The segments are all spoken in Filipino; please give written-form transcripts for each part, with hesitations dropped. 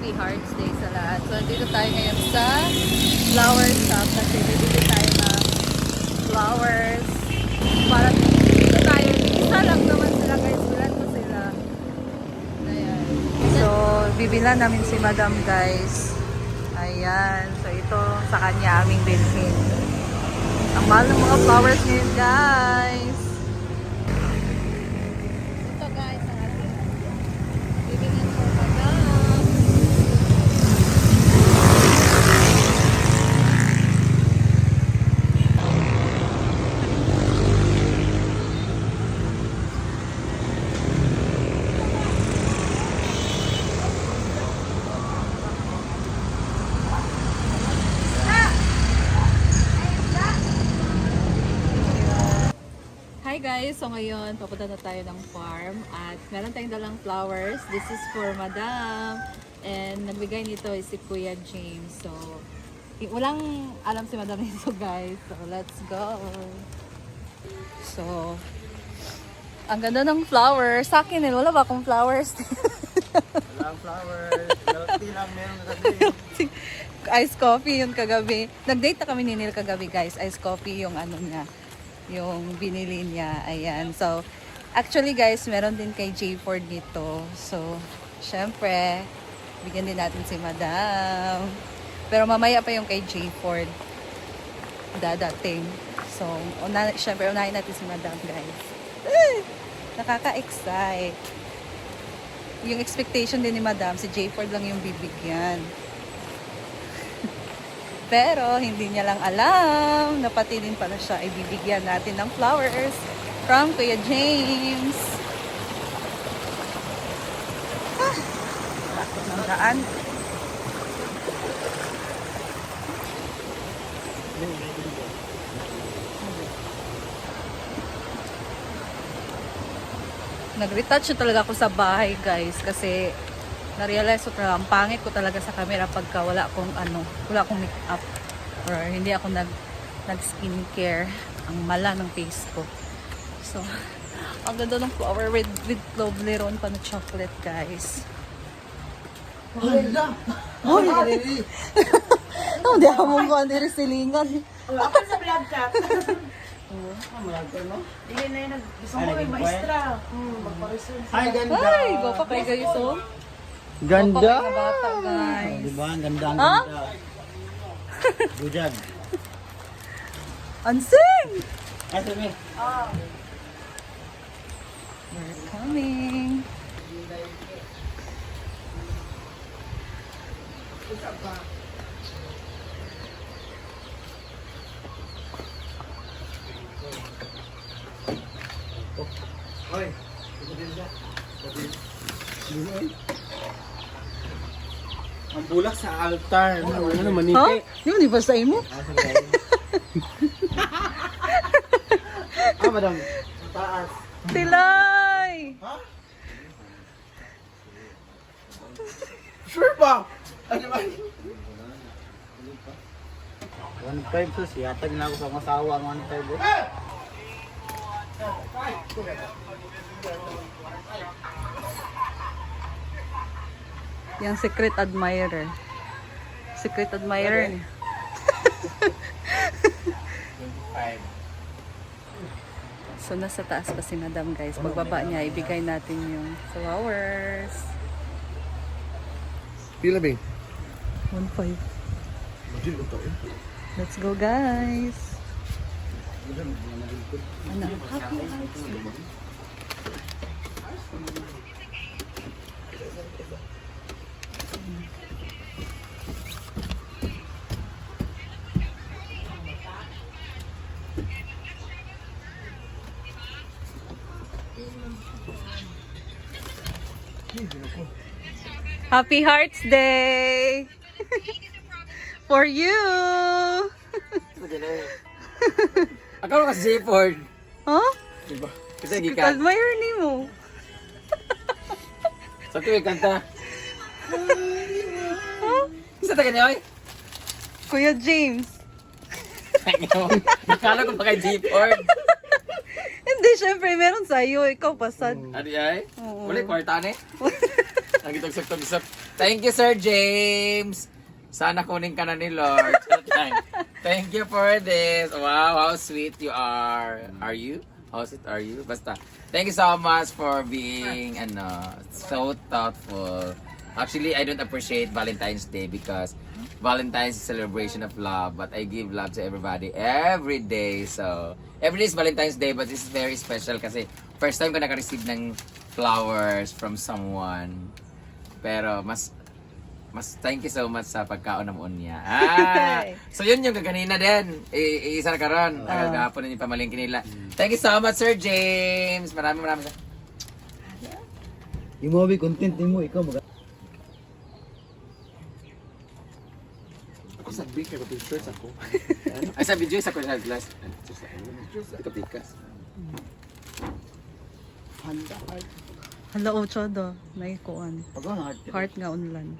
Happy Hearts Day sa lahat. So, dito tayo ngayon sa flower shop kasi bibili tayo ng flowers. Para dito tayo. Isa lang naman sila guys. Bilan ko sila. Ayan. So, bibilan namin si Madam guys. Ayan. So, ito sa kanya aming bilhin. Ang mahal ng mga flowers ngayon guys. Ito guys, ang ating bibilhin ko Madam. Hi guys! So ngayon, papunta na tayo ng farm at meron tayong dalang flowers. This is for Madam and nagbigay nito is si Kuya James. So, walang alam si Madam nito guys. So, let's go! So, ang ganda ng flowers. Sa akin wala ba akong flowers? Walang flowers. Milk lang meron kagabi. Ice coffee yung kagabi. Nag-date na kami ni Neil kagabi guys. Ice coffee yung ano niya. Yung binili niya. Ayan. So, actually guys, meron din kay J. Ford nito. So, syempre, bigyan din natin si Madam. Pero mamaya pa yung kay J. Ford dadating. So, syempre, unahin natin si Madam guys. Nakaka-excite. Yung expectation din ni Madam, si J. Ford lang yung bibigyan. Pero hindi niya lang alam na pati din pala siya ay bibigyan natin ng flowers from Kuya James. Takot ng daan. Nag-retouch na talaga ako sa bahay guys kasi na-realize ko talaga, ang pangit ko talaga sa camera pagka wala akong make-up or hindi ako nag-skincare. Ang mala ng face ko. So, ang ganda ng flower with Toblerone pa na chocolate, guys. Hala! Ay! Hindi ako mong kuhan din silingan. Ako sa vlog ka. Malagay mo? Hindi na yun. Gusto mo yung maestra. Magparisol. Ay, ganda! Ay! Go pa kayo guys, oh. Ganda! Go pa kayo na bata, guys. Diba? Ang ganda, ang Ha? ganda. Bujag. Ansing! Ay, sabi. We're coming. Hoy! Ang bulak sa altar. Ano, maniti. Ha? Yung di ba sa imo? Madam. Taas. Tilay! Ha? Sure ba? Ano ba? 1.5 sus, yatag na ako sa masawa ang 1.5. Yung secret admirer. Secret admirer niya. So, nasa taas pa si Madam guys. Pagbaba niya, ibigay natin yung flowers. Pila bing? 1.5. Let's go guys. Ano? Happy Hearts Day. Happy Hearts Day! For you! Ako ka si Ford. Huh? Diba? Kasi Secret gikan. admirer ni mo. Sa tuwing kanta. Isa taga niya, oy? Kuya James. Nakala ko pa kay G Ford. Hindi, syempre, meron sa'yo. Ikaw pasad. Adi ay? Oo. Wala, kwarta ni? Ang gitag-sak-tag-sak. Thank you, Sir James. Sana kunin ka na ni Lord. Thank you for this. Wow, how sweet you are. Are you? How sweet are you? Basta. Thank you so much for being so thoughtful. Actually, I don't appreciate Valentine's Day because Valentine's is a celebration of love, but I give love to everybody every day. So, every day is Valentine's Day, but this is very special kasi first time ko naka-receive ng flowers from someone. Pero mas thank you so much sa pagkaon ng unya. So yun yung kaganina din. Isa na karon. Gahapon na yung pamalingkin nila. Thank you so much, Sir James. Maraming. Yung mga content mo, ikaw mag... Ako sa big ako pictures ako. Ay sa video sa ko sa glass. Pikas. Handa art. Hala, ocho do. Naikuan. Pag ang art. Heart nga unlan.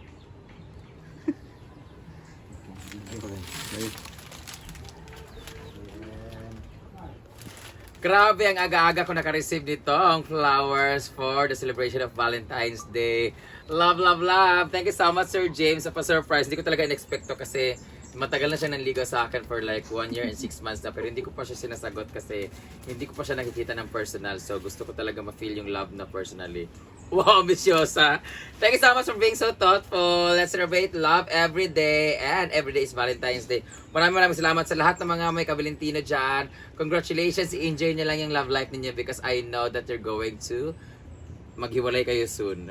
Grabe, ang aga-aga ko naka-receive nito ang flowers for the celebration of Valentine's Day. Love, love, love. Thank you so much, Sir James, sa pa-surprise. Hindi ko talaga in-expect to kasi matagal na siya nanligaw sa akin for like 1 year and 6 months na. Pero hindi ko pa siya sinasagot kasi hindi ko pa siya nakikita ng personal. So gusto ko talaga ma-feel yung love na personally. Wow, ambisyosa. Thank you so much for being so thoughtful. Let's celebrate love every day. And every day is Valentine's Day. Maraming salamat sa lahat ng mga may kabalintino dyan. Congratulations. I-enjoy niyo lang yung love life ninyo because I know that you're going to maghiwalay kayo soon.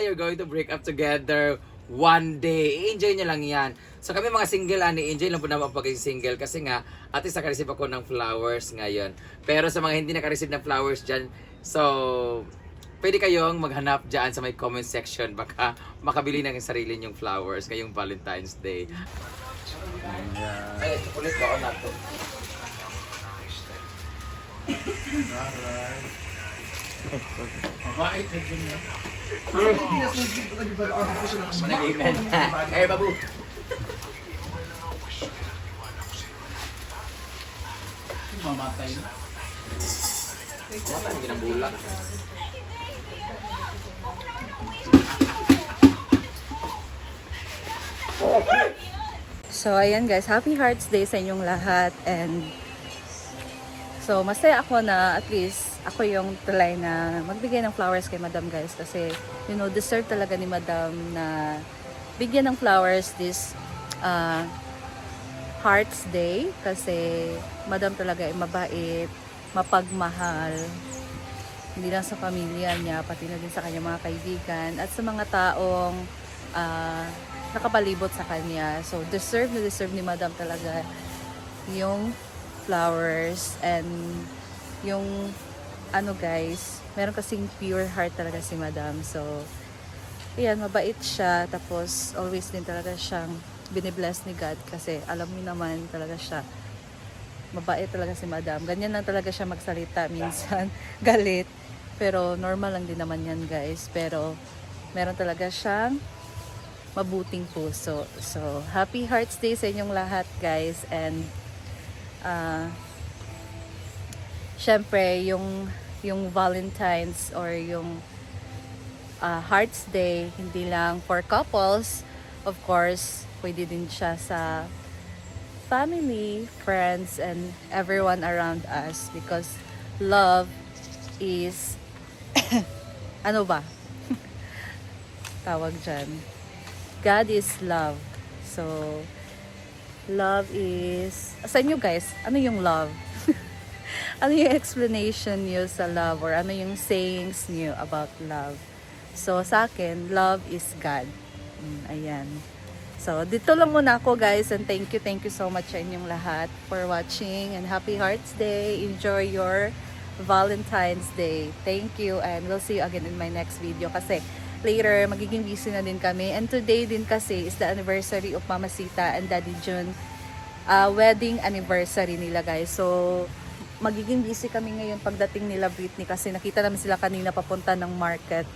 You're going to break up together one day. I-enjoy niyo lang yan. So kami mga single, i-enjoy lang po naman pagiging single kasi nga, at least nakareceive ako ng flowers ngayon. Pero sa mga hindi nakareceive ng flowers dyan, so pwede kayong maghanap dyan sa may comment section. Baka makabili ng sarili nyong flowers ngayong Valentine's Day. Ay, chocolate ba ako nato? Manag-amen. Eh, babu. Mamatay na. Mamatay, ginambulak. So, ayan guys, happy Hearts Day sa inyong lahat. And so, masaya ako na at least ako yung tulay na magbigay ng flowers kay Madam guys. Kasi, you know, deserve talaga ni Madam na bigyan ng flowers this Hearts Day. Kasi, Madam talaga ay mabait, mapagmahal. Hindi lang sa pamilya niya, pati na din sa kanyang mga kaibigan. At sa mga taong nakapalibot sa kanya. So, deserve ni Madam talaga yung flowers and yung guys, meron kasing pure heart talaga si Madam. So, ayan, mabait siya. Tapos, always din talaga siyang binibless ni God kasi alam niyo naman talaga siya. Mabait talaga si Madam. Ganyan lang talaga siya magsalita. Minsan, galit. Pero, normal lang din naman yan, guys. Pero, meron talaga siyang mabuting puso. So, happy Hearts Day sa inyong lahat, guys. And, syempre, yung Valentine's or yung Hearts Day, hindi lang for couples. Of course, pwede din siya sa family, friends, and everyone around us. Because love is, ano ba? Tawag dyan. God is love. So, love is... Sa inyo guys, ano yung love? Ano yung explanation niyo sa love? Or ano yung sayings niyo about love? So, sa akin, love is God. Ayan. So, dito lang muna ako guys. And thank you so much sa inyong lahat for watching. And happy Hearts Day. Enjoy your Valentine's Day. Thank you. And we'll see you again in my next video. Kasi, later, magiging busy na din kami. And today din kasi is the anniversary of Mama Sita and Daddy June. Wedding anniversary nila guys. So, magiging busy kami ngayon pagdating nila Britney kasi nakita namin sila kanina papunta ng market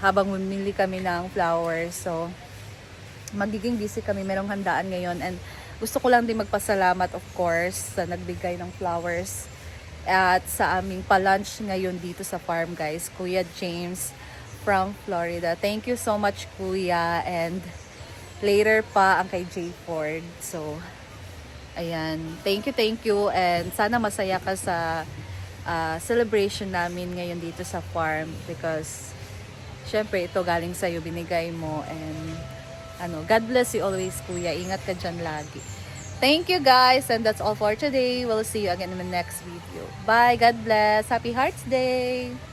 habang mamili kami ng flowers. So, magiging busy kami. Merong handaan ngayon. And gusto ko lang din magpasalamat of course sa nagbigay ng flowers at sa aming pa-lunch ngayon dito sa farm guys. Kuya James from Florida. Thank you so much, Kuya. And later pa ang kay J. Ford. So, ayan. Thank you. And sana masaya ka sa celebration namin ngayon dito sa farm. Because, syempre, ito galing sa'yo, binigay mo. And, God bless you always, Kuya. Ingat ka dyan lagi. Thank you, guys. And that's all for today. We'll see you again in the next video. Bye. God bless. Happy Hearts Day.